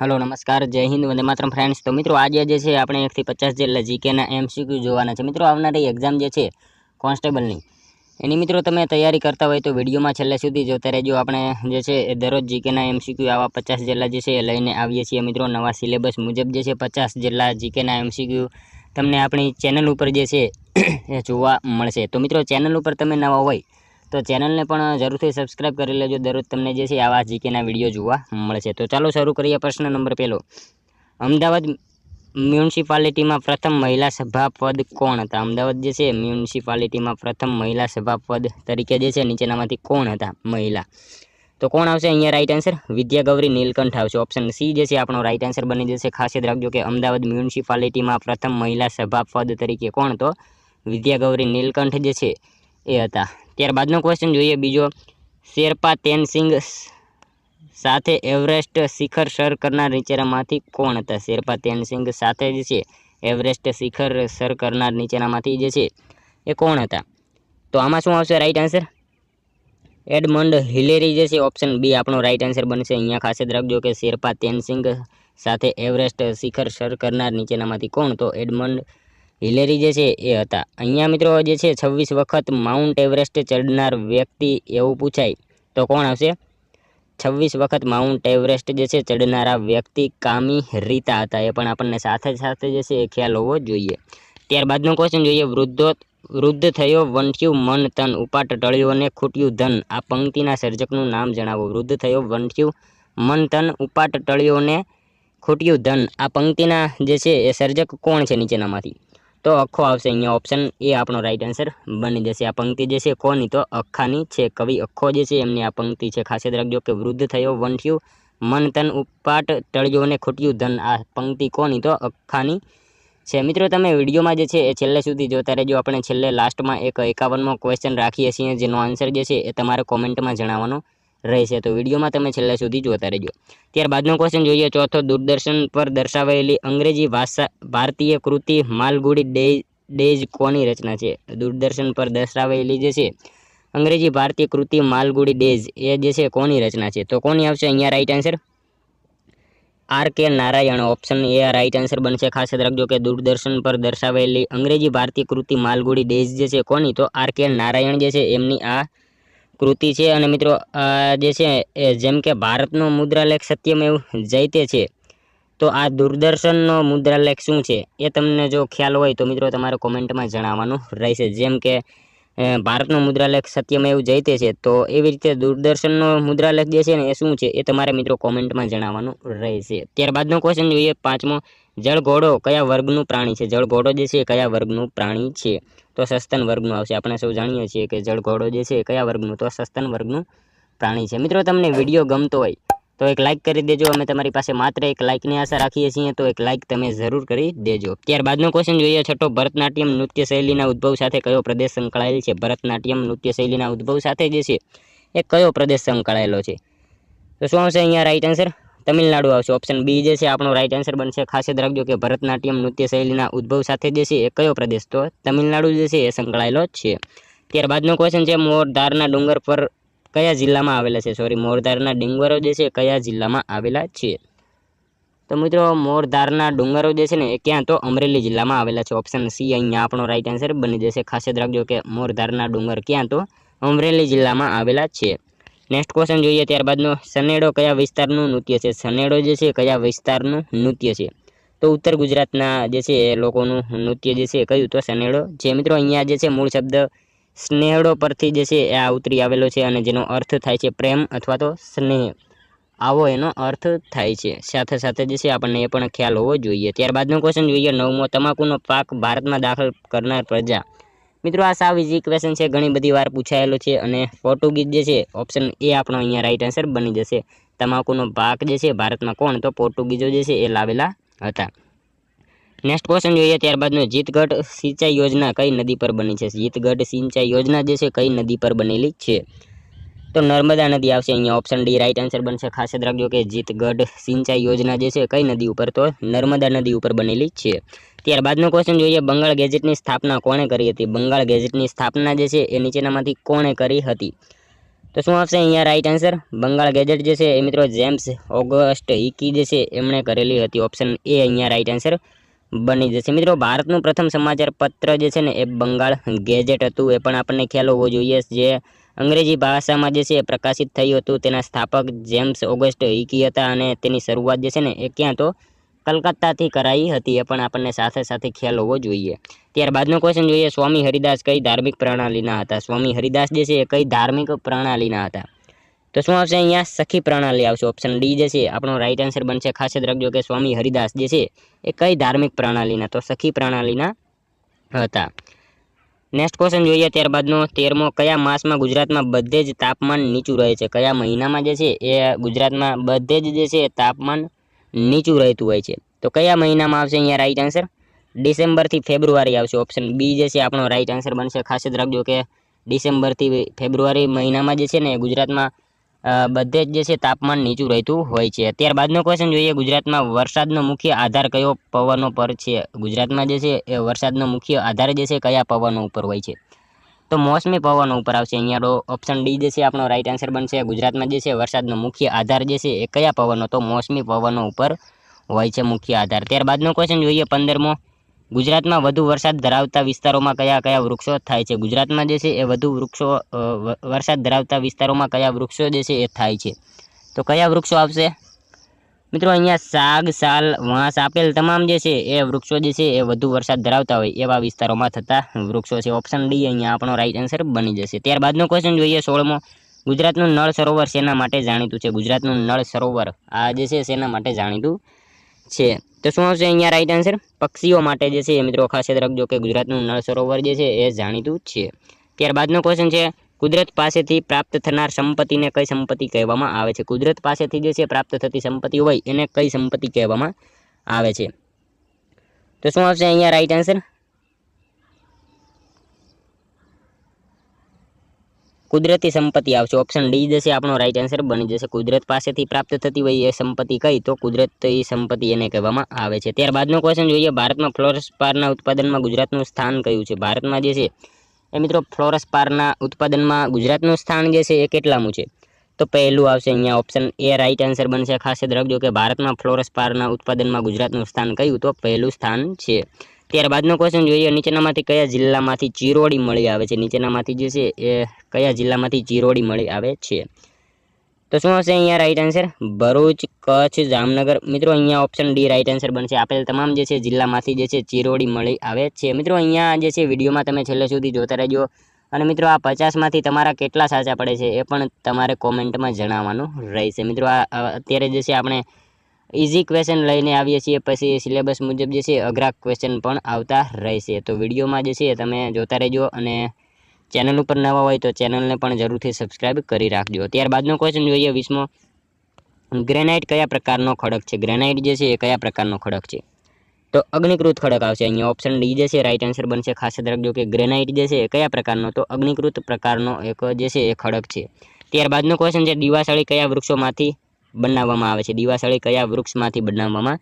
Hello नमस्कार जय Hind Vande Mataram friends. तो मित्रों आज जे छे આપણે 1 થી 50 જેટલા જીકેના એમસીક્યુ જોવાના છે। મિત્રો આવનારી એક્ઝામ જે છે કોન્સ્ટેબલની એની મિત્રો તમે તૈયારી કરતા હોય તો વિડીયોમાં છેલ્લે સુધી જોતા રહેજો। આપણે જે છે દરરોજ જીકેના એમસીક્યુ આવા 50 જેટલા જે છે લઈને આવીએ છીએ મિત્રો। નવા સિલેબસ મુજબ જે છે 50 જેટલા જીકેના એમસીક્યુ તમને આપણી ચેનલ ઉપર જે છે એ જોવા મળશે। તો મિત્રો ચેનલ ઉપર તમે નવા હોય तो चैनल ने पण जरूरथी सब्सक्राइब कर लेजो। दररोज तमने जे छे आवा जीकेना विडियो जोवा मळशे। तो चालो शरू करीए। प्रश्न नंबर पहलो, अमदावाद म्युनिसिपालिटी में प्रथम महिला सभापद कोण हता? अमदावाद जे छे म्युनिसिपालिटी में प्रथम महिला सभापद तरीके जे छे नीचेनामांथी कोण हता महिला? तो कोण आवशे अहींया राइट आंसर? विद्या गौरी नीलकंठ आवशे। ऑप्शन सी जे छे आपणो राइट आंसर बनी जशे। खास याद राखजो के अमदावाद म्युनिसिपालिटी में प्रथम महिला सभापद तरीके कोण? तो विद्या गौरी नीलकंठ जे छे ए हता। ત્યારબાદનો ક્વેશ્ચન જોઈએ બીજો, શેરપા તેનસિંગ સાથે એવરેસ્ટ શિખર સર કરનાર નીચેનામાંથી કોણ હતા? શેરપા તેનસિંગ સાથે જે છે એવરેસ્ટ શિખર સર કરનાર નીચેનામાંથી જે છે એ કોણ હતા? તો આમાં શું આવશે રાઈટ આન્સર? એડમંડ હિલેરી જે છે ઓપ્શન બી આપણો રાઈટ આન્સર બનશે। અહીંયા ખાસ યાદ રાખજો કે શેરપા તેનસિંગ સાથે એવરેસ્ટ શિખર સર કરનાર નીચેનામાંથી કોણ? તો એડમંડ હિલેરી જે છે એ હતા। અહીંયા મિત્રો જે છે 26 વખત માઉન્ટ એવરેસ્ટ ચડનાર વ્યક્તિ એવું પૂછાય તો કોણ આવશે? 26 વખત માઉન્ટ એવરેસ્ટ જે છે ચડનારા વ્યક્તિ કામી રીતા હતા। એ પણ આપણને સાથે સાથે જે છે એ ખ્યાલ હોવો જોઈએ। ત્યારબાદનો ક્વેશ્ચન જોઈએ, વૃદ્ધ થયો વંઠ્યું મન તન ઉપાટ ટળ્યો ને ખૂટ્યું ધન આ પંક્તિના સર્જકનું નામ જણાવો। વૃદ્ધ થયો વંઠ્યું મન તન ઉપાટ ટળ્યો ને ખૂટ્યું ધન આ પંક્તિના જે છે એ સર્જક કોણ છે નીચેનામાંથી? तो अखो आवशे। अहींया ऑप्शन ए आपणो राइट आंसर बनी जशे। आ पंक्ति जे छे कोनी? तो अखानी छे। कवि अखो जे छे एमनी आ पंक्ति छे। खास याद राखजो के वृद्ध थयो वंठ्યું मन तन उपाट टळ्यो ने खूट्યું धन आ पंक्ति कोनी? तो अखानी छे। मित्रों तमे विडियोमां जे छे ए छेल्ले सुधी जोता रहेजो। આપણે છેલ્લે લાસ્ટમાં એક 51મો ક્વેશ્ચન રાખીએ છીએ જેનો આન્સર જે છે એ તમારે કોમેન્ટમાં જણાવવાનો રહેશે। તો વિડીયોમાં તમે છેલ્લે સુધી જોતા રહેજો। ત્યારબાદનો ક્વેશ્ચન જોઈએ ચોથો, દૂરદર્શન પર દર્શાવાયેલી અંગ્રેજી ભાષા ભારતીય કૃતિ માલગુડી ડેઝ કોની રચના છે? દૂરદર્શન પર દર્શાવાયેલી જે છે અંગ્રેજી ભારતીય કૃતિ માલગુડી ડેઝ એ જે છે કોની રચના છે? તો કોની આવશે અહીંયા right answer? R K Narayan. Option A right answer બનશે। ખાસ યાદ રાખજો કે દૂરદર્શન પર દર્શાવાયેલી અંગ્રેજી ભારતીય કૃતિ માલગુડી ડેઝ જે છે કોની? તો આર કે નારાયણ જે છે એમની આ કૃતિ છે। અને મિત્રો જે છે જેમ કે ભારતનો મુદ્રાલેખ સત્યમેવ જયતે છે તો આ દૂરદર્શનનો મુદ્રાલેખ શું છે એ તમને જો ખ્યાલ હોય તો મિત્રો તમારે કોમેન્ટમાં જણાવવાનું રહેશે। જેમ કે ભારતનો મુદ્રાલેખ સત્યમેવ જયતે છે તો એવી રીતે દૂરદર્શનનો મુદ્રાલેખ જે છે ને એ શું છે એ તમારે મિત્રો કોમેન્ટમાં જણાવવાનું રહેશે। ત્યારબાદનો ક્વેશ્ચન જોઈએ પાંચમો, જળઘોડો કયા વર્ગનું પ્રાણી છે? જળઘોડો જે છે કયા વર્ગનું પ્રાણી છે? તો સસ્તન વર્ગનું આવશે। આપણે સૌ જાણીએ છીએ કે જળઘોડો જે છે કયા વર્ગનું? તો સસ્તન વર્ગનું પ્રાણી છે। મિત્રો તમને વિડીયો ગમતો હોય તો એક લાઇક કરી દેજો। અમે તમારી પાસે માત્ર એક લાઇકની આશા રાખીએ છીએ તો એક લાઇક તમે જરૂર કરી દેજો। ત્યારબાદનો ક્વેશ્ચન જોઈએ છઠ્ઠો, ભરતનાટ્યમ નૃત્ય શૈલીના ઉદ્ભવ સાથે કયો પ્રદેશ સંકળાયેલ છે? ભરતનાટ્યમ નૃત્ય શૈલીના ઉદ્ભવ સાથે જે છે એ કયો પ્રદેશ સંકળાયેલો છે? તો શું આવશે અહીંયા રાઈટ આન્સર? તમિલનાડુ આવશે। ઓપ્શન બી જે છે આપણો રાઈટ આન્સર બનશે। ખાસ યાદ રાખજો કે ભરતનાટ્યમ નૃત્ય શૈલીના ઉદ્ભવ સાથે જે છે એ કયો પ્રદેશ? તો તમિલનાડુ જે છે એ સંકળાયેલો છે। ત્યારબાદનો ક્વેશ્ચન છે, મોરધારના ડુંગર પર કયા જિલ્લામાં આવેલા છે? મોરધારના ડુંગરો જે છે કયા જિલ્લામાં આવેલા છે? તો મિત્રો મોરધારના ડુંગરો જે છે ને એ ક્યાં? તો અમરેલી જિલ્લામાં આવેલા છે। ઓપ્શન સી અહીંયા આપણો રાઈટ આન્સર બની જશે। ખાસ યાદ રાખજો કે મોરધારના ડુંગર ક્યાં? તો અમરેલી જિલ્લામાં આવેલા છે। નેક્સ્ટ ક્વેશ્ચન જોઈએ ત્યારબાદનો, સનેડો કયા વિસ્તારનું નૃત્ય છે? સનેડો જે છે કયા વિસ્તારનું નૃત્ય છે? તો ઉત્તર ગુજરાતના જે છે એ લોકોનું નૃત્ય જે છે કયું? તો સનેડો છે। મિત્રો અહીંયા જે છે મૂળ શબ્દ સ્નેહડો પરથી જે છે એ આ ઉતરી આવેલો છે અને જેનો અર્થ થાય છે પ્રેમ અથવા તો સ્નેહ, આવો એનો અર્થ થાય છે। સાથે સાથે જે છે આપણને એ પણ ખ્યાલ હોવો જોઈએ। ત્યારબાદનો ક્વેશ્ચન જોઈએ નવમો, તમાકુનો પાક ભારતમાં દાખલ કરનાર પ્રજા। મિત્રો આ સાવ ઇઝી ક્વેશ્ચન છે, ઘણી બધી વાર પૂછાયેલો છે અને પોર્ટુગીઝ જે છે ઓપ્શન એ આપણો અહીંયા રાઈટ આન્સર બની જશે। તમાકુનો પાક જે છે ભારતમાં કોણ? તો પોર્ટુગીઝો જે છે એ લાવેલા હતા। નેક્સ્ટ ક્વેશ્ચન જોઈએ ત્યારબાદનો, જીતગઢ સિંચાઈ યોજના કઈ નદી પર બની છે? જીતગઢ સિંચાઈ યોજના જે છે કઈ નદી પર બનેલી છે? તો નર્મદા નદી આવશે। અહીંયા ઓપ્શન ડી રાઈટ આન્સર બનશે। ખાસ યાદ રાખજો કે જીતગઢ સિંચાઈ યોજના જે છે કઈ નદી ઉપર? તો નર્મદા નદી ઉપર બનેલી છે। ત્યારબાદનો ક્વેશ્ચન જોઈએ, બંગાળ ગેજેટની સ્થાપના કોણે કરી હતી? બંગાળ ગેજેટની સ્થાપના જે છે એ નીચેનામાંથી કોણે કરી હતી? તો શું આવશે અહીંયા રાઈટ આન્સર? બંગાળ ગેજેટ જે છે એ મિત્રો જેમ્સ ઓગસ્ટ હિકી જે છે એમણે કરેલી હતી. ઓપ્શન એ અહીંયા રાઈટ આન્સર બની જશે. મિત્રો ભારતનું પ્રથમ સમાચાર પત્ર જે છે ને એ બંગાળ ગેજેટ હતું. એ પણ આપણને ખ્યાલ હોવો જોઈએ. જે અંગ્રેજી ભાષામાં જે છે એ પ્રકાશિત થયું હતું. તેના સ્થાપક જેમ્સ ઓગસ્ટ હિકી હતા અને તેની શરૂઆત જે છે ને એ ક્યાં તો કલકત્તાથી કરાઈ હતી. એ પણ આપણને સાથે સાથે ખ્યાલ હોવો જોઈએ. ત્યારબાદનો ક્વેશ્ચન જોઈએ. સ્વામી હરિદાસ કઈ ધાર્મિક પ્રણાલીના હતા? સ્વામી હરિદાસ જે છે એ કઈ ધાર્મિક પ્રણાલીના હતા? તો શું આવશે અહીંયા? સખી પ્રણાલી આવશે. ઓપ્શન ડી જે છે આપણો રાઈટ આન્સર બનશે. ખાસ યાદ રાખજો કે સ્વામી હરિદાસ જે છે એ કઈ ધાર્મિક પ્રણાલીના? તો સખી પ્રણાલીના હતા. નેક્સ્ટ ક્વેશ્ચન જોઈએ. ત્યારબાદનો 13મો, કયા માસમાં ગુજરાતમાં બધે જ તાપમાન નીચું રહે છે? કયા મહિનામાં જે છે એ ગુજરાતમાં બધે જ જે છે તાપમાન નીચું રહેતું હોય છે? તો કયા મહિનામાં આવશે અહીંયા રાઈટ આન્સર? ડિસેમ્બરથી ફેબ્રુઆરી આવશે. ઓપ્શન બી જે છે આપણો રાઈટ આન્સર બનશે. ખાસ યાદ રાખજો કે ડિસેમ્બરથી ફેબ્રુઆરી મહિનામાં જે છે ને ગુજરાતમાં બધે જ જે છે તાપમાન નીચું રહેતું હોય છે. ત્યારબાદનો ક્વેશ્ચન જોઈએ. ગુજરાતમાં વરસાદનો મુખ્ય આધાર કયો પવનો પર છે? ગુજરાતમાં જે છે એ વરસાદનો મુખ્ય આધાર જે છે કયા પવનો ઉપર હોય છે? તો મોસમી પવનો ઉપર આવશે. અહીંયા તો ઓપ્શન ડી જે છે આપણો રાઈટ આન્સર બનશે. ગુજરાતમાં જે છે વરસાદનો મુખ્ય આધાર જે છે એ કયા પવનો? તો મોસમી પવનો ઉપર હોય છે મુખ્ય આધાર. ત્યારબાદનો ક્વેશ્ચન જોઈએ. 15મો, ગુજરાતમાં વધુ વરસાદ ધરાવતા વિસ્તારોમાં કયા કયા વૃક્ષો થાય છે? ગુજરાતમાં જે છે એ વધુ વરસાદ ધરાવતા વિસ્તારોમાં કયા વૃક્ષો જે છે એ થાય છે? તો કયા વૃક્ષો આવશે? મિત્રો અહીંયા સાગ, સાલ, વાંસ આપેલ તમામ જે છે એ વૃક્ષો જે છે એ વધુ વરસાદ ધરાવતા હોય એવા વિસ્તારોમાં થતા વૃક્ષો છે. ઓપ્શન ડી અહીંયા આપણો રાઈટ આન્સર બની જશે. ત્યારબાદનો ક્વેશ્ચન જોઈએ. 16મો, ગુજરાતનું નળ સરોવર શેના માટે જાણીતું છે? ગુજરાતનું નળ સરોવર આ જે છે શેના માટે જાણીતું છે? તો શું આવશે અહીંયા રાઈટ આન્સર? પક્ષીઓ માટે જે છે મિત્રો ખાસ યાદ રાખજો કે ગુજરાતનું નળ સરોવર જે છે એ જાણીતું છે. ત્યારબાદનો ક્વેશ્ચન છે. કુદરત પાસેથી પ્રાપ્ત થનાર સંપત્તિને કઈ સંપત્તિ કહેવામાં આવે છે? કુદરત પાસેથી જે છે પ્રાપ્ત થતી સંપત્તિ હોય એને કઈ સંપત્તિ કહેવામાં આવે છે? તો શું આવશે અહીંયા રાઈટ આન્સર? કુદરતી સંપત્તિ આવશે. ઓપ્શન ડી જે છે આપણો રાઈટ આન્સર બની જશે. કુદરત પાસેથી પ્રાપ્ત થતી હોય એ સંપત્તિ કઈ? તો કુદરતી સંપત્તિ એને કહેવામાં આવે છે. ત્યારબાદનો ક્વેશ્ચન જોઈએ. ભારતમાં ફ્લોરસ્પારના ઉત્પાદનમાં ગુજરાતનું સ્થાન કયું છે? ભારતમાં જે છે એ મિત્રો ફ્લોરસ્પારના ઉત્પાદનમાં ગુજરાતનું સ્થાન જે છે એ કેટલામું છે? તો પહેલું આવશે અહીંયા. ઓપ્શન એ રાઈટ આન્સર બનશે. ખાસ યાદ રાખજો કે ભારતમાં ફ્લોરસ્પારના ઉત્પાદનમાં ગુજરાતનું સ્થાન કયું? તો પહેલું સ્થાન છે. ત્યારબાદનો ક્વેશ્ચન જોઈએ. નીચેનામાંથી કયા જિલ્લામાંથી ચિરોડી મળી આવે છે? નીચેનામાંથી જે છે એ કયા જિલ્લામાંથી ચિરોડી મળી આવે છે? તો શું હશે અહીંયા રાઈટ આન્સર? ભરૂચ, કચ્છ, જામનગર. મિત્રો અહીંયા ઓપ્શન ડી રાઈટ આન્સર બનશે. આપેલ તમામ જે છે જિલ્લામાંથી જે છે ચિરોડી મળી આવે છે. મિત્રો અહીંયા જે છે વિડીયોમાં તમે છેલ્લે સુધી જોતા રહેજો. અને મિત્રો આ 50માંથી તમારા કેટલા સાચા પડે છે એ પણ તમારે કોમેન્ટમાં જણાવવાનું રહેશે. મિત્રો અત્યારે જે છે આપણે ઇઝી ક્વેશ્ચન લઈને આવીએ છીએ, પછી સિલેબસ મુજબ જે છે અઘરા ક્વેશ્ચન પણ આવતા રહેશે. તો વિડીયોમાં જે છે તમે જોતા રહેજો અને ચેનલ ઉપર નવા હોય તો ચેનલને પણ જરૂરથી સબસ્ક્રાઇબ કરી રાખજો. ત્યારબાદનો ક્વેશ્ચન જોઈએ. 20મો, ગ્રેનાઇટ કયા પ્રકારનો ખડક છે? ગ્રેનાઇટ જે છે એ કયા પ્રકારનો ખડક છે? તો અગ્નિકૃત ખડક આવશે. અહીંયા ઓપ્શન ડી જે છે રાઈટ આન્સર બનશે. ખાસ યાદ રાખજો કે ગ્રેનાઇટ જે છે એ કયા પ્રકારનો? તો અગ્નિકૃત પ્રકારનો એક જે છે એ ખડક છે. ત્યારબાદનો ક્વેશ્ચન છે. દિવાસળી કયા વૃક્ષોમાંથી બનાવવામાં આવે છે? દિવાસળી કયા વૃક્ષમાંથી બનાવવામાં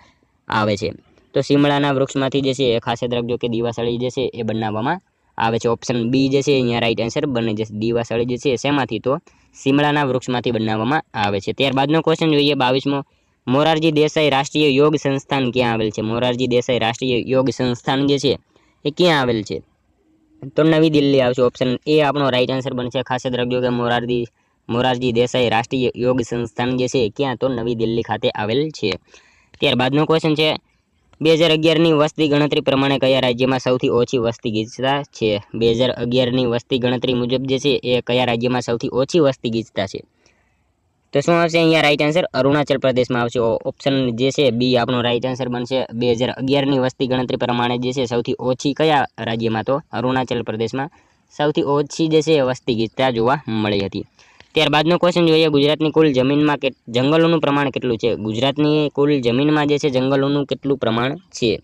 આવે છે? તો શિમળાના વૃક્ષમાંથી જે છે એ ખાસ યાદ રાખજો કે દિવાસળી જે છે એ બનાવવામાં આવે છે. ઓપ્શન બી જે છે અહીંયા રાઈટ આન્સર બની જશે. દિવાસળી જે છે શેમાંથી? તો શિમળાના વૃક્ષમાંથી બનાવવામાં આવે છે. ત્યારબાદનો ક્વેશ્ચન જોઈએ. 22મો, મોરારજી દેસાઈ રાષ્ટ્રીય યોગ સંસ્થાન ક્યાં આવેલ છે? મોરારજી દેસાઈ રાષ્ટ્રીય યોગ સંસ્થાન જે છે એ ક્યાં આવેલ છે? તો નવી દિલ્હી આવશે. ઓપ્શન એ આપણો રાઈટ આન્સર બનશે. ખાસ યાદ રાખજો કે મોરારજી દેસાઈ રાષ્ટ્રીય યોગ સંસ્થાન જે છે ક્યાં? તો નવી દિલ્હી ખાતે આવેલ છે. ત્યારબાદનો ક્વેશ્ચન છે. 2011ની વસ્તી ગણતરી પ્રમાણે કયા રાજ્યમાં સૌથી ઓછી વસ્તી ગીચતા છે? 2011ની વસ્તી ગણતરી મુજબ જે છે એ કયા રાજ્યમાં સૌથી ઓછી વસ્તી ગીચતા છે? તો શું આવશે અહીંયા રાઈટ આન્સર? અરુણાચલ પ્રદેશમાં આવશે. ઓપ્શન જે છે બી આપણો રાઈટ આન્સર બનશે. 2011ની વસ્તી ગણતરી પ્રમાણે જે છે સૌથી ઓછી કયા રાજ્યમાં? તો અરુણાચલ પ્રદેશમાં સૌથી ઓછી જે છે વસ્તી ગીચતા જોવા મળી હતી. ત્યારબાદનો ક્વેશ્ચન જોઈએ. ગુજરાતની કુલ જમીનમાં જંગલોનું પ્રમાણ કેટલું છે? ગુજરાતની કુલ જમીનમાં જે છે જંગલોનું કેટલું પ્રમાણ છે?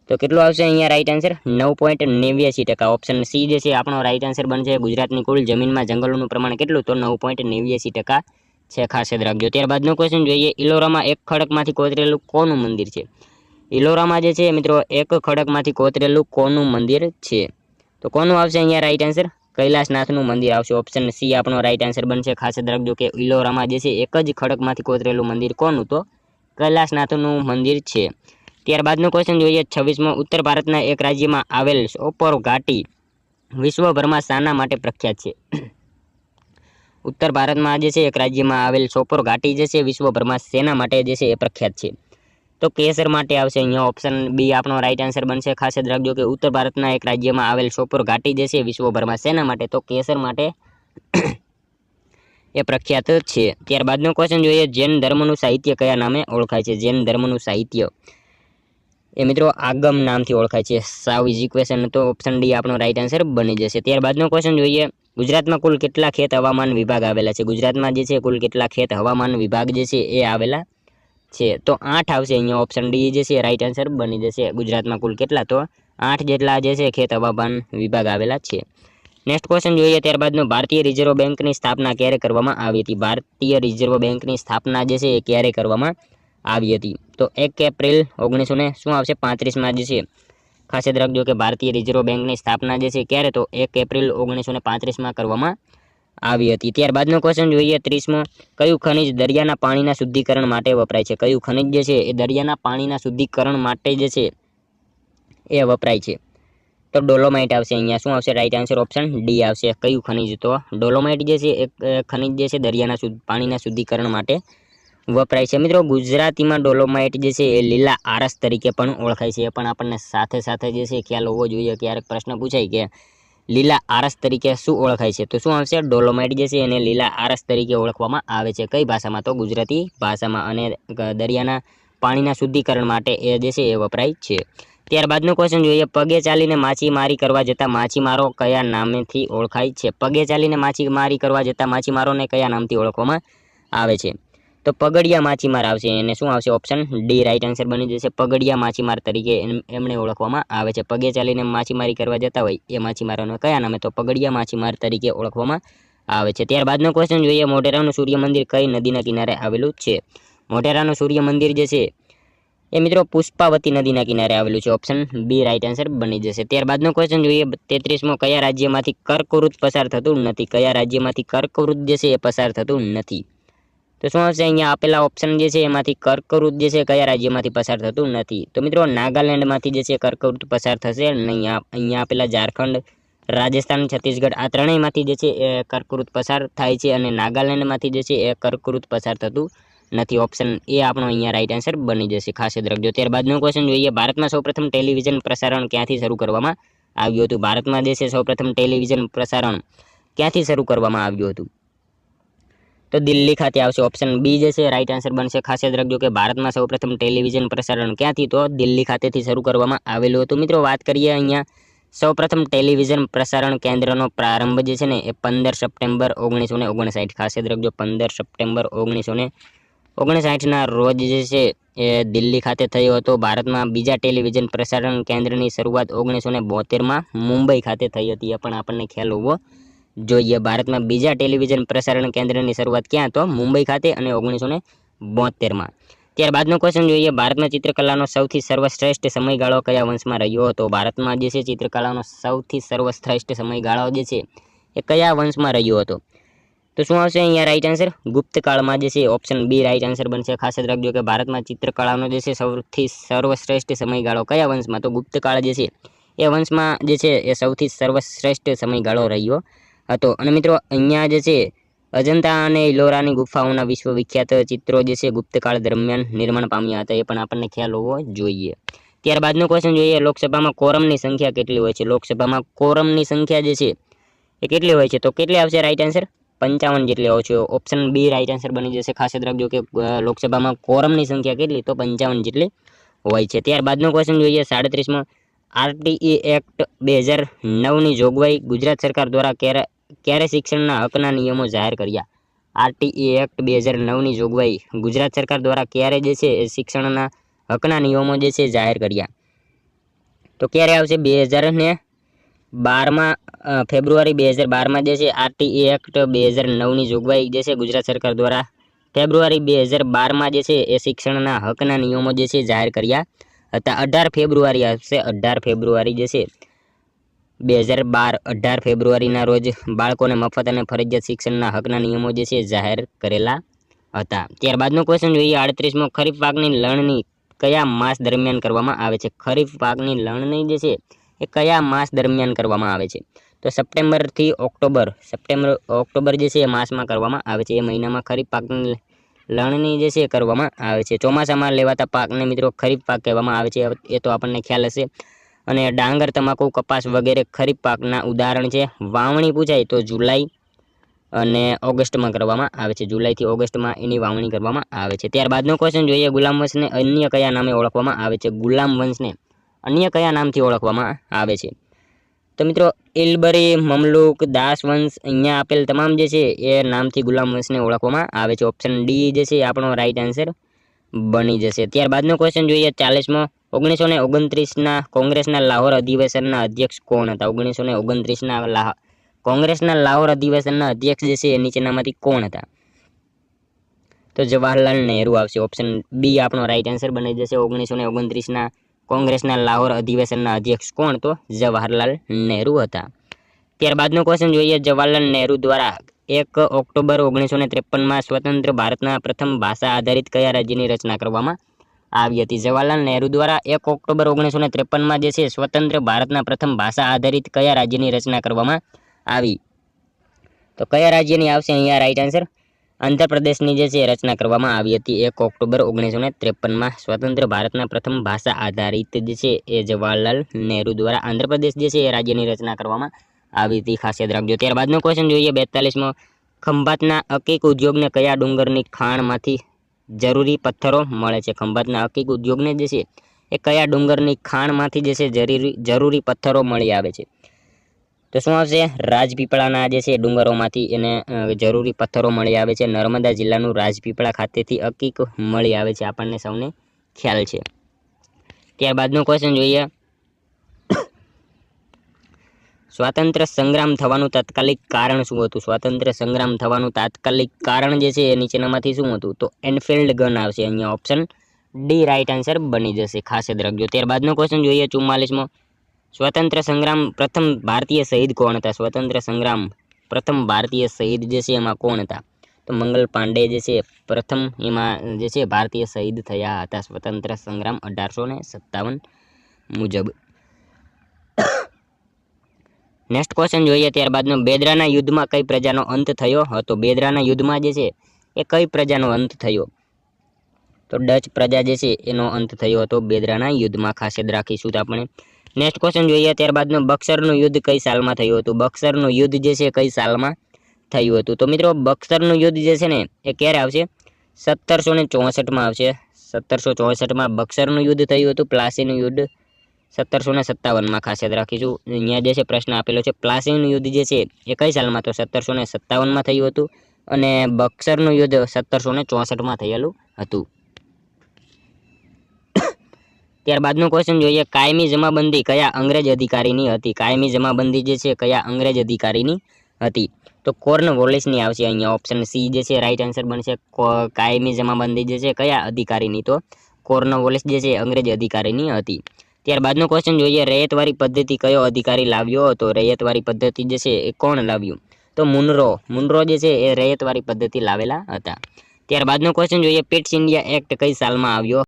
તો કેટલું આવશે અહીંયા રાઈટ આન્સર? 9.89%. ઓપ્શન સી જે છે આપણો રાઈટ આન્સર બનશે. ગુજરાતની કુલ જમીનમાં જંગલોનું પ્રમાણ કેટલું? તો 9.89% છે. ખાસ યાદ રાખજો. ત્યારબાદનો ક્વેશ્ચન જોઈએ. ઇલોરામાં એક ખડકમાંથી કોતરેલું કોનું મંદિર છે? ઇલોરામાં જે છે મિત્રો એક ખડકમાંથી કોતરેલું કોનું મંદિર છે? તો કોનું આવશે અહીંયા રાઈટ આન્સર? કૈલાસનાથનું મંદિર આવશે. ઓપ્શન સી આપણો રાઈટ આન્સર બનશે. ખાસ યાદ રાખજો કે ઇલોરામાં જે છે એક જ ખડકમાંથી કોતરેલું મંદિર કોનું? તો કૈલાસનાથનું મંદિર છે. ત્યારબાદનો ક્વેશ્ચન જોઈએ 26મો. ઉત્તર ભારતના એક રાજ્યમાં આવેલ સોપોર ઘાટી વિશ્વભરમાં શાના માટે પ્રખ્યાત છે? ઉત્તર ભારતમાં જે છે એક રાજ્યમાં આવેલ સોપોર ઘાટી જે છે વિશ્વભરમાં શેના માટે જે છે એ પ્રખ્યાત છે? તો કેસર માટે આવશે. અહીંયા ઓપ્શન બી આપણો રાઈટ આન્સર બનશે. ખાસ યાદ રાખજો કે ઉત્તર ભારતના એક રાજ્યમાં આવેલ સોપોર ઘાટી જે છે વિશ્વભરમાં શેના માટે? તો કેસર માટે એ પ્રખ્યાત છે. ત્યારબાદનો ક્વેશ્ચન જોઈએ જૈન ધર્મનું સાહિત્ય કયા નામે ઓળખાય છે? જૈન ધર્મનું સાહિત્ય એ મિત્રો આગમ નામથી ઓળખાય છે. સાવ ઇઝી ક્વેશ્ચન, તો ઓપ્શન ડી આપણો રાઈટ આન્સર બની જશે. ત્યારબાદનો ક્વેશ્ચન જોઈએ ગુજરાતમાં કુલ કેટલા ખેત હવામાન વિભાગ આવેલા છે? ગુજરાતમાં જે છે કુલ કેટલા ખેત હવામાન વિભાગ જે છે એ આવેલા છે? તો 8 આવશે. અહીંયા ઓપ્શન ડી જે છે રાઈટ આન્સર બની જશે. ગુજરાતમાં કુલ કેટલા? તો 8 જેટલા જે છે ખેત હવામાન વિભાગ આવેલા છે. નેક્સ્ટ ક્વેશ્ચન જોઈએ ત્યારબાદનો ભારતીય રિઝર્વ બેંકની સ્થાપના ક્યારે કરવામાં આવી હતી? ભારતીય રિઝર્વ બેંકની સ્થાપના જે છે એ ક્યારે કરવામાં આવી હતી? તો 1 એપ્રિલ 1935માં જે છે. ખાસ યાદ રાખજો કે ભારતીય રિઝર્વ બેંકની સ્થાપના જે છે ક્યારે? તો 1 એપ્રિલ 1935માં કરવામાં આવી હતી. ત્યારબાદનો ક્વેશ્ચન જોઈએ 30મો. કયું ખનિજ દરિયાના પાણીના શુદ્ધિકરણ માટે વપરાય છે? કયું ખનિજ જે છે એ દરિયાના પાણીના શુદ્ધિકરણ માટે જે છે એ વપરાય છે? તો ડોલોમાઇટ આવશે. અહીંયા શું આવશે રાઈટ આન્સર? ઓપ્શન ડી આવશે. કયું ખનિજ? તો ડોલોમાઇટ જે છે એક ખનિજ જે છે દરિયાના પાણીના શુદ્ધિકરણ માટે વપરાય છે. મિત્રો ગુજરાતીમાં ડોલોમાઇટ જે છે એ લીલા આરસ તરીકે પણ ઓળખાય છે. એ પણ આપણને સાથે સાથે જે છે ખ્યાલ હોવો જોઈએ. ક્યારેક પ્રશ્ન પૂછાય કે લીલા આરસ તરીકે શું ઓળખાય છે? તો શું આવશે? ડોલોમાઇટ જે છે એને લીલા આરસ તરીકે ઓળખવામાં આવે છે. કઈ ભાષામાં? તો ગુજરાતી ભાષામાં. અને દરિયાના પાણીના શુદ્ધિકરણ માટે એ જે છે એ વપરાય છે. ત્યારબાદનો ક્વેશ્ચન જોઈએ પગે ચાલીને માછીમારી કરવા જતા માછીમારો કયા નામથી ઓળખાય છે? પગે ચાલીને માછીમારી કરવા જતા માછીમારોને કયા નામથી ઓળખવામાં આવે છે? તો પગડિયા માછીમાર આવશે. એને શું આવશે? ઓપ્શન ડી રાઈટ આન્સર બની જશે. પગડિયા માછીમાર તરીકે એમણે ઓળખવામાં આવે છે. પગે ચાલીને માછીમારી કરવા જતા હોય એ માછીમારોને કયા નામે? તો પગડિયા માછીમાર તરીકે ઓળખવામાં આવે છે. ત્યારબાદનો ક્વેશ્ચન જોઈએ મોઢેરાનું સૂર્ય મંદિર કઈ નદીના કિનારે આવેલું છે? મોઢેરાનું સૂર્ય મંદિર જે છે એ મિત્રો પુષ્પાવતી નદીના કિનારે આવેલું છે. ઓપ્શન બી રાઈટ આન્સર બની જશે. ત્યારબાદનો ક્વેશ્ચન જોઈએ 33મો. કયા રાજ્યમાંથી કર્કવૃત પસાર થતું નથી? કયા રાજ્યમાંથી કર્કવૃત જે છે એ પસાર થતું નથી? તો શું આવશે? અહીંયા આપેલા ઓપ્શન જે છે એમાંથી કર્કવૃત જે છે કયા રાજ્યમાંથી પસાર થતું નથી? તો મિત્રો નાગાલેન્ડમાંથી જે છે કર્કવૃત પસાર થશે નહીં. અહીંયા આપેલા ઝારખંડ, રાજસ્થાન, છત્તીસગઢ આ ત્રણેયમાંથી જે છે એ કર્કવૃત પસાર થાય છે અને નાગાલેન્ડમાંથી જે છે એ કર્કવૃત પસાર થતું નથી. ઓપ્શન એ આપણો અહીંયા રાઈટ આન્સર બની જશે. ખાસ યાદ રાખજો. ત્યારબાદનો ક્વેશ્ચન જોઈએ ભારતમાં સૌપ્રથમ ટેલિવિઝન પ્રસારણ ક્યાંથી શરૂ કરવામાં આવ્યું હતું? ભારતમાં જે છે સૌપ્રથમ ટેલિવિઝન પ્રસારણ ક્યાંથી શરૂ કરવામાં આવ્યું હતું? તો દિલ્હી ખાતે આવશે. ઓપ્શન બી જે છે રાઈટ આન્સર બનશે. ખાસ યાદ રાખજો કે ભારતમાં સૌપ્રથમ ટેલિવિઝન પ્રસારણ ક્યાંથી? તો દિલ્હી ખાતેથી શરૂ કરવામાં આવેલું હતું. મિત્રો વાત કરીએ અહીંયા સૌપ્રથમ ટેલિવિઝન પ્રસારણ કેન્દ્રનો પ્રારંભ જે છે ને એ 15 સપ્ટેમ્બર 1959. ખાસ યાદ રાખજો 15 સપ્ટેમ્બર 1959ના રોજ જે છે એ દિલ્હી ખાતે થયો હતો. ભારતમાં બીજા ટેલિવિઝન પ્રસારણ કેન્દ્રની શરૂઆત 1972માં મુંબઈ ખાતે થઈ હતી. એ પણ આપણને ખ્યાલ હોવો જોઈએ. ભારતમાં બીજા ટેલિવિઝન પ્રસારણ કેન્દ્રની શરૂઆત ક્યાં? તો મુંબઈ ખાતે અને 1972માં. ત્યારબાદનો ક્વેશ્ચન જોઈએ ભારતમાં ચિત્રકલાનો સૌથી સર્વશ્રેષ્ઠ સમયગાળો કયા વંશમાં રહ્યો હતો? ભારતમાં જે છે ચિત્રકલાનો સૌથી સર્વશ્રેષ્ઠ સમયગાળો જે છે એ કયા વંશમાં રહ્યો હતો? તો શું આવશે અહીંયા રાઈટ આન્સર? ગુપ્ત કાળમાં જે છે ઓપ્શન બી રાઈટ આન્સર બનશે. ખાસ યાદ રાખજો કે ભારતમાં ચિત્રકલાનો જે છે સૌથી સર્વશ્રેષ્ઠ સમયગાળો કયા વંશમાં? તો ગુપ્ત કાળ જે છે એ વંશમાં જે છે એ સૌથી સર્વશ્રેષ્ઠ સમયગાળો રહ્યો હતો. અને મિત્રો અહીંયા જે છે અજંતા અને ઇલોરાની ગુફાઓના વિશ્વવિખ્યાત ચિત્રો જે છે ગુપ્તકાળ દરમિયાન નિર્માણ પામ્યા હતા. એ પણ આપણને ખ્યાલ હોવો જોઈએ. ત્યારબાદનો ક્વેશ્ચન જોઈએ લોકસભામાં કોરમની સંખ્યા કેટલી હોય છે? લોકસભામાં કોરમની સંખ્યા જે છે એ કેટલી હોય છે? તો કેટલી આવશે રાઈટ આન્સર? 55 જેટલી હોય છે. ઓપ્શન બી રાઈટ આન્સર બની જશે. ખાસ યાદ રાખજો કે લોકસભામાં કોરમની સંખ્યા કેટલી? તો 55 જેટલી હોય છે. ત્યારબાદનો ક્વેશ્ચન જોઈએ 37મો. આરટીઈ એક્ટ 2009ની જોગવાઈ ગુજરાત સરકાર દ્વારા ક્યારે શિક્ષણના હકના નિયમો જાહેર કર્યા? આરટીઈ એક્ટ 2009ની જોગવાઈ ગુજરાત સરકાર દ્વારા ક્યારે જે છે એ શિક્ષણના હકના નિયમો જે છે જાહેર કર્યા? તો ક્યારે આવશે? 2012માં ફેબ્રુઆરી 2012માં જે છે આરટીઈ એક્ટ 2009ની જોગવાઈ જે છે ગુજરાત સરકાર દ્વારા ફેબ્રુઆરી 2012માં જે છે એ શિક્ષણના હકના નિયમો જે છે જાહેર કર્યા હતા. 18 ફેબ્રુઆરી આવશે. 18 ફેબ્રુઆરી જે છે 2012 18 ફેબ્રુઆરીના રોજ બાળકોને મફત અને ફરજિયાત શિક્ષણના હકના નિયમો જે છે જાહેર કરેલા હતા. ત્યારબાદનો ક્વેશ્ચન જોઈએ 38મો, ખરીફ પાકની લણણી કયા માસ દરમિયાન કરવામાં આવે છે? ખરીફ પાકની લણણી જે છે એ કયા માસ દરમિયાન કરવામાં આવે છે? તો સપ્ટેમ્બરથી ઓક્ટોબર જે છે એ માસમાં કરવામાં આવે છે. એ મહિનામાં ખરીફ પાકની લણણી જે છે કરવામાં આવે છે. ચોમાસામાં લેવાતા પાકને મિત્રો ખરીફ પાક કહેવામાં આવે છે, એ તો આપણને ખ્યાલ હશે. અને ડાંગર, તમાકુ, કપાસ વગેરે ખરીફ પાકના ઉદાહરણ છે. વાવણી પૂછાય તો જુલાઈ અને ઓગસ્ટમાં કરવામાં આવે છે. જુલાઈથી ઓગસ્ટમાં એની વાવણી કરવામાં આવે છે. ત્યારબાદનો ક્વેશ્ચન જોઈએ ગુલામ વંશને અન્ય કયા નામે ઓળખવામાં આવે છે? ગુલામ વંશને અન્ય કયા નામથી ઓળખવામાં આવે છે? તો મિત્રો ઇલબરી, મમલુક, દાસ વંશ, અહીંયા આપેલ તમામ જે છે એ નામથી ગુલામ વંશને ઓળખવામાં આવે છે. ઓપ્શન ડી જે છે આપણો રાઈટ આન્સર બની જશે. ત્યારબાદનો ક્વેશ્ચન જોઈએ 40મો, 1929ના કોંગ્રેસના લાહોર અધિવેશનના અધ્યક્ષ કોણ હતા? 1929ના કોંગ્રેસના લાહોર અધિવેશનના અધ્યક્ષ જે છે એ નીચેનામાંથી કોણ હતા? તો જવાહરલાલ નહેરુ આવશે. ઓપ્શન બી આપણો રાઈટ આન્સર બની જશે. 1929ના કોંગ્રેસના લાહોર અધિવેશનના અધ્યક્ષ કોણ? તો જવાહરલાલ નહેરુ હતા. ત્યારબાદનો ક્વેશ્ચન જોઈએ જવાહરલાલ નહેરુ દ્વારા 1 ઓક્ટોબર 1953માં સ્વતંત્ર ભારતના પ્રથમ ભાષા આધારિત કયા રાજ્યની રચના કરવામાં આવી હતી? જવાહરલાલ નહેરુ દ્વારા 1 ઓક્ટોબર 1953માં જે છે સ્વતંત્ર ભારતના પ્રથમ ભાષા આધારિત કયા રાજ્યની રચના કરવામાં આવી? તો કયા રાજ્યની આવશે અહીંયા રાઈટ આન્સર? આંધ્રપ્રદેશની જે છે રચના કરવામાં આવી હતી 1 ઓક્ટોબર 1953માં સ્વતંત્ર ભારતના પ્રથમ ભાષા આધારિત જે છે એ જવાહરલાલ નહેરુ દ્વારા આંધ્રપ્રદેશ જે છે એ રાજ્યની રચના કરવામાં આવી હતી, ખાસ યાદ રાખજો. ત્યારબાદનો ક્વેશ્ચન જોઈએ 42મો, ખંભાતના અકીક ઉદ્યોગને કયા ડુંગરની ખાણમાંથી જરૂરી પથ્થરો મળે છે? ખંભાતના અકીક ઉદ્યોગને જે છે એ કયા ડુંગરની ખાણમાંથી જે છે જરૂરી પથ્થરો મળી આવે છે? તો શું આવશે? રાજપીપળાના જે છે ડુંગરોમાંથી એને જરૂરી પથ્થરો મળી આવે છે. નર્મદા જિલ્લાનું રાજપીપળા ખાતેથી અકીક મળી આવે છે, આપણને સૌને ખ્યાલ છે. ત્યારબાદનો ક્વેશ્ચન જોઈએ સ્વાતંત્ર્ય સંગ્રામ થવાનું તાત્કાલિક કારણ શું હતું? સ્વાતંત્ર્ય સંગ્રામ થવાનું તાત્કાલિક કારણ જે છે એ નીચેનામાંથી શું હતું? તો એનફિલ્ડ ગન આવશે. અહીંયા ઓપ્શન ડી રાઈટ આન્સર બની જશે, ખાસ યાદ રાખજો. ત્યારબાદનો ક્વેશ્ચન જોઈએ 44મો, સ્વતંત્ર સંગ્રામ પ્રથમ ભારતીય શહીદ કોણ હતા? સ્વતંત્ર સંગ્રામ પ્રથમ ભારતીય શહીદ જે છે એમાં કોણ હતા? તો મંગલ પાંડે જે છે પ્રથમ એમાં જે છે ભારતીય શહીદ થયા હતા સ્વતંત્ર સંગ્રામ 1857 મુજબ. નેક્સ્ટ ક્વેશ્ચન જોઈએ ત્યારબાદનો બેદરાના યુદ્ધમાં કઈ પ્રજાનો અંત થયો હતો? બેદરાના યુદ્ધમાં જે છે એ કઈ પ્રજાનો અંત થયો? તો ડચ પ્રજા જે છે એનો અંત થયો હતો બેદરાના યુદ્ધમાં, ખાસ યાદ રાખીશું તો આપણે. નેક્સ્ટ ક્વેશ્ચન જોઈએ ત્યારબાદનો બક્સરનું યુદ્ધ કઈ સાલમાં થયું હતું? બક્સરનું યુદ્ધ જે છે કઈ સાલમાં થયું હતું? તો મિત્રો બક્સરનું યુદ્ધ જે છે ને એ ક્યારે આવશે? 1764માં આવશે. 1764માં બક્સરનું યુદ્ધ થયું હતું. પ્લાસીનું યુદ્ધ 1757માં, ખાસ યાદ રાખીશું. અહીંયા જે છે પ્રશ્ન આપેલો છે પ્લાસીનું યુદ્ધ જે છે એ કઈ સાલમાં? તો 1757માં થયું હતું અને બક્સરનું યુદ્ધ 1764માં થયેલું હતું. ત્યારબાદનો ક્વેશ્ચન જોઈએ કાયમી જમાબંધી કયા અંગ્રેજ અધિકારીની હતી? કાયમી જમાબંધી જે છે કયા અંગ્રેજ અધિકારીની હતી? તો કોર્નવોલિસની આવશે. અહીંયા ઓપ્શન સી જે છે રાઈટ આન્સર બનશે. કાયમી જમાબંધી જે છે કયા અધિકારીની? તો કોર્નવોલિસ જે છે અંગ્રેજ અધિકારીની હતી. ત્યારબાદનો ક્વેશ્ચન જોઈએ રૈયતવારી પદ્ધતિ કયો અધિકારી લાવ્યો હતો? રૈયતવારી પદ્ધતિ જે છે એ કોણ લાવ્યું? તો મુનરો જે છે એ રૈયતવારી પદ્ધતિ લાવેલા હતા. ત્યારબાદનો ક્વેશ્ચન જોઈએ પિટ્સ ઇન્ડિયા એક્ટ કઈ સાલમાં આવ્યો